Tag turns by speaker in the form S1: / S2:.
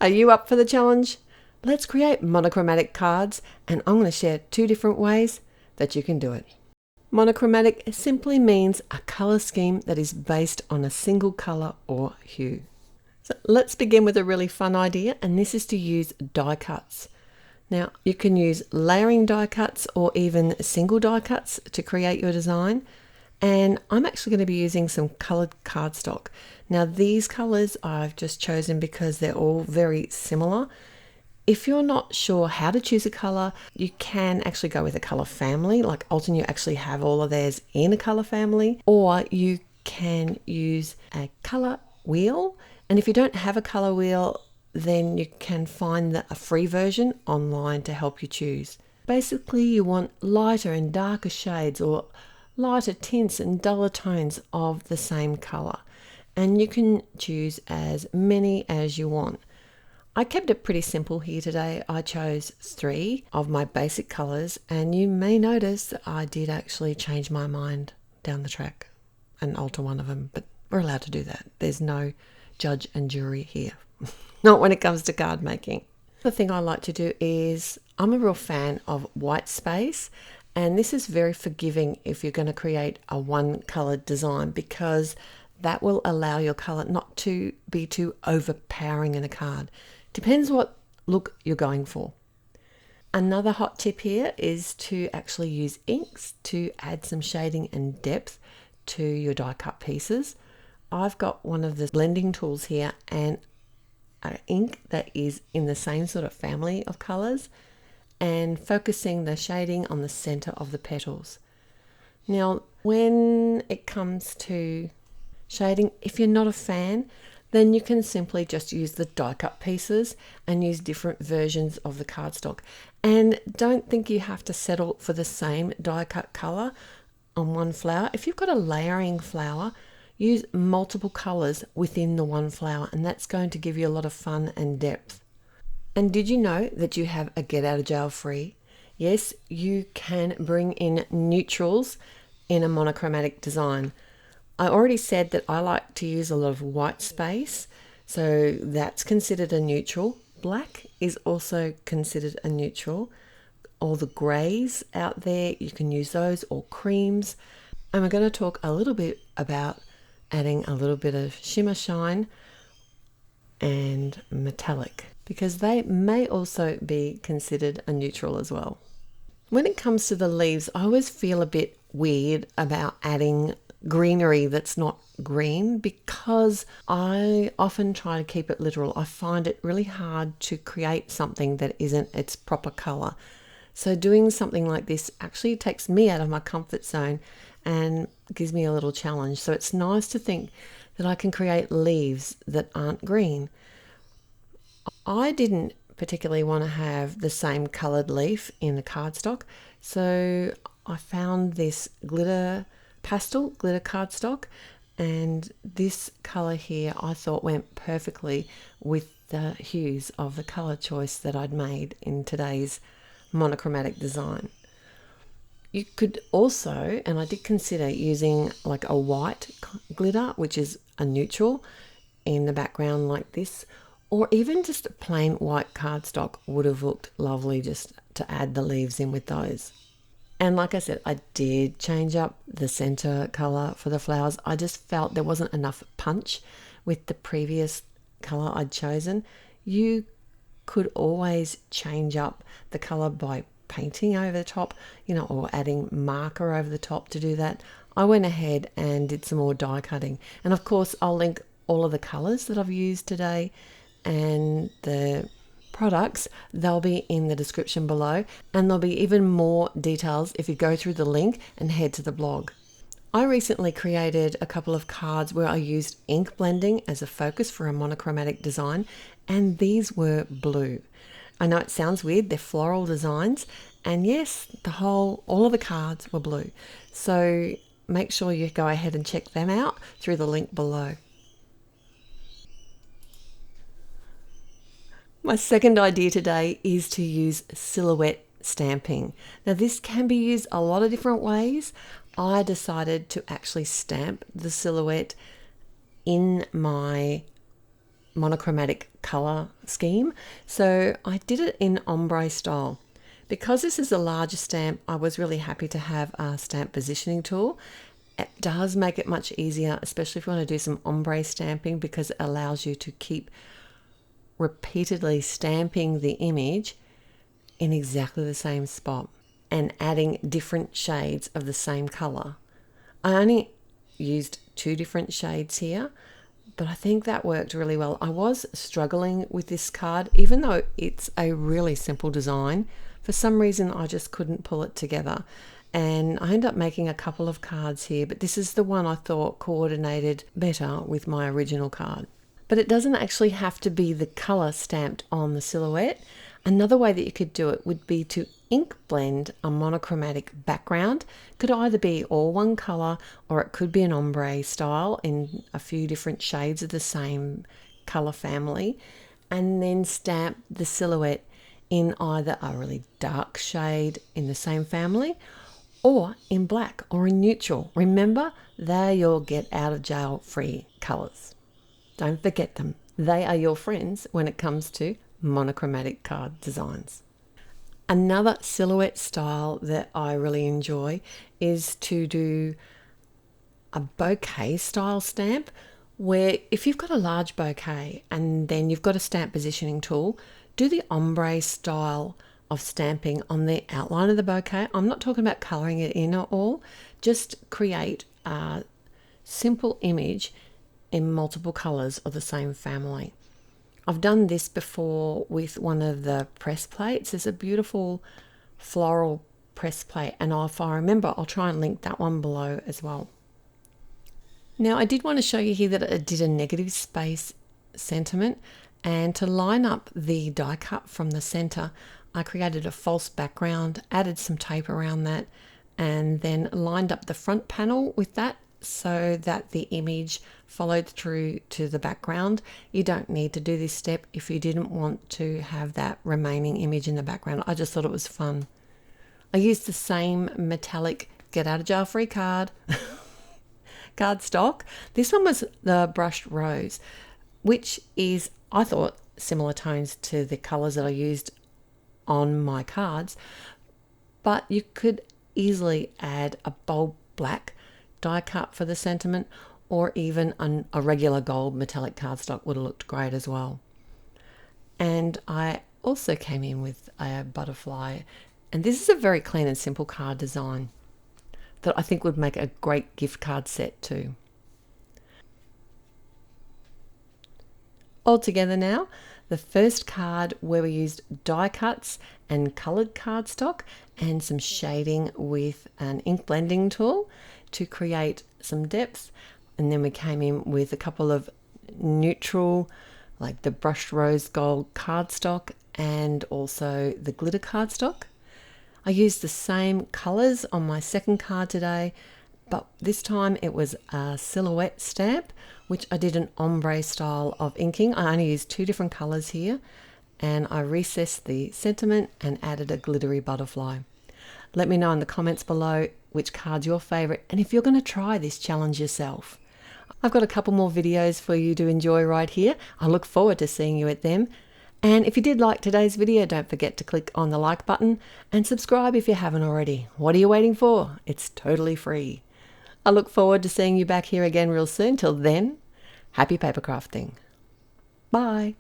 S1: Are you up for the challenge? Let's create monochromatic cards, and I'm going to share 2 different ways that you can do it. Monochromatic simply means a color scheme that is based on a single color or hue. So let's begin with a really fun idea, and this is to use die cuts. Now you can use layering die cuts or even single die cuts to create your design. And I'm actually going to be using some colored cardstock. Now these colors I've just chosen because they're all very similar. If you're not sure how to choose a color, you can actually go with a color family. Like Alton, you actually have all of theirs in a color family, or you can use a color wheel. And if you don't have a color wheel, then you can find a free version online to help you choose. Basically, you want lighter and darker shades, or lighter tints and duller tones of the same color, and you can choose as many as you want. I kept it pretty simple here today. I chose 3 of my basic colors, and you may notice that I did actually change my mind down the track and alter one of them, but we're allowed to do that. There's no judge and jury here. Not when it comes to card making. The thing I like to do is, I'm a real fan of white space, and this is very forgiving if you're going to create a one colored design, because that will allow your color not to be too overpowering in a card. Depends what look you're going for. Another hot tip here is to actually use inks to add some shading and depth to your die cut pieces. I've got one of the blending tools here and an ink that is in the same sort of family of colors, and focusing the shading on the center of the petals. Now, when it comes to shading, if you're not a fan, then you can simply just use the die cut pieces and use different versions of the cardstock. And don't think you have to settle for the same die cut color on one flower. If you've got a layering flower, use multiple colors within the one flower, and that's going to give you a lot of fun and depth. And did you know that you have a get out of jail free? Yes, you can bring in neutrals in a monochromatic design. I already said that I like to use a lot of white space, so that's considered a neutral. Black is also considered a neutral. All the greys out there, you can use those, or creams. And we're going to talk a little bit about adding a little bit of shimmer shine and metallic, because they may also be considered a neutral as well. When it comes to the leaves, I always feel a bit weird about adding greenery that's not green, because I often try to keep it literal. I find it really hard to create something that isn't its proper color. So doing something like this actually takes me out of my comfort zone and gives me a little challenge. So it's nice to think that I can create leaves that aren't green. I didn't particularly want to have the same colored leaf in the cardstock, so I found this pastel glitter cardstock, and this color here I thought went perfectly with the hues of the color choice that I'd made in today's monochromatic design. You could also, and I did consider using like a white glitter, which is a neutral, in the background like this, or even just a plain white cardstock would have looked lovely just to add the leaves in with those. And like I said, I did change up the center color for the flowers. I just felt there wasn't enough punch with the previous color I'd chosen. You could always change up the color by painting over the top, or adding marker over the top to do that. I went ahead and did some more die cutting. And of course, I'll link all of the colors that I've used today and the products. They'll be in the description below, and there'll be even more details if you go through the link and head to the blog. I recently created a couple of cards where I used ink blending as a focus for a monochromatic design, and these were blue. I know it sounds weird, they're floral designs, and yes, all of the cards were blue. So make sure you go ahead and check them out through the link below. My second idea today is to use silhouette stamping. Now this can be used a lot of different ways. I decided to actually stamp the silhouette in my monochromatic color scheme. So I did it in ombre style. Because this is a larger stamp, I was really happy to have a stamp positioning tool. It does make it much easier, especially if you want to do some ombre stamping, because it allows you to keep repeatedly stamping the image in exactly the same spot and adding different shades of the same color. I only used 2 different shades here, but I think that worked really well. I was struggling with this card, even though it's a really simple design. For some reason, I just couldn't pull it together. And I ended up making a couple of cards here, but this is the one I thought coordinated better with my original card. But it doesn't actually have to be the color stamped on the silhouette. Another way that you could do it would be to ink blend a monochromatic background. It could either be all one color, or it could be an ombre style in a few different shades of the same color family, and then stamp the silhouette in either a really dark shade in the same family, or in black or in neutral. Remember, they're your get out of jail free colors. Don't forget them. They are your friends when it comes to monochromatic card designs. Another silhouette style that I really enjoy is to do a bouquet style stamp, where if you've got a large bouquet and then you've got a stamp positioning tool, do the ombre style of stamping on the outline of the bouquet. I'm not talking about coloring it in at all. Just create a simple image in multiple colors of the same family. I've done this before with one of the press plates. There's a beautiful floral press plate, and if I remember, I'll try and link that one below as well. Now, I did want to show you here that I did a negative space sentiment, and to line up the die cut from the center, I created a false background, added some tape around that, and then lined up the front panel with that so that the image followed through to the background. You don't need to do this step if you didn't want to have that remaining image in the background. I just thought it was fun. I used the same metallic get out of jail free card cardstock. This one was the brushed rose, which is, I thought, similar tones to the colors that I used on my cards, but you could easily add a bold black die cut for the sentiment, or even a regular gold metallic cardstock would have looked great as well. And I also came in with a butterfly, and this is a very clean and simple card design that I think would make a great gift card set too. All together now, the first card where we used die cuts and colored cardstock and some shading with an ink blending tool to create some depth, and then we came in with a couple of neutral, like the brushed rose gold cardstock and also the glitter cardstock. I used the same colors on my second card today, but this time it was a silhouette stamp, which I did an ombre style of inking. I only used 2 different colors here, and I recessed the sentiment and added a glittery butterfly. Let me know in the comments below which card's your favorite, and if you're going to try this challenge yourself. I've got a couple more videos for you to enjoy right here. I look forward to seeing you at them. And if you did like today's video, don't forget to click on the like button and subscribe if you haven't already. What are you waiting for? It's totally free. I look forward to seeing you back here again real soon. Till then, happy paper crafting. Bye.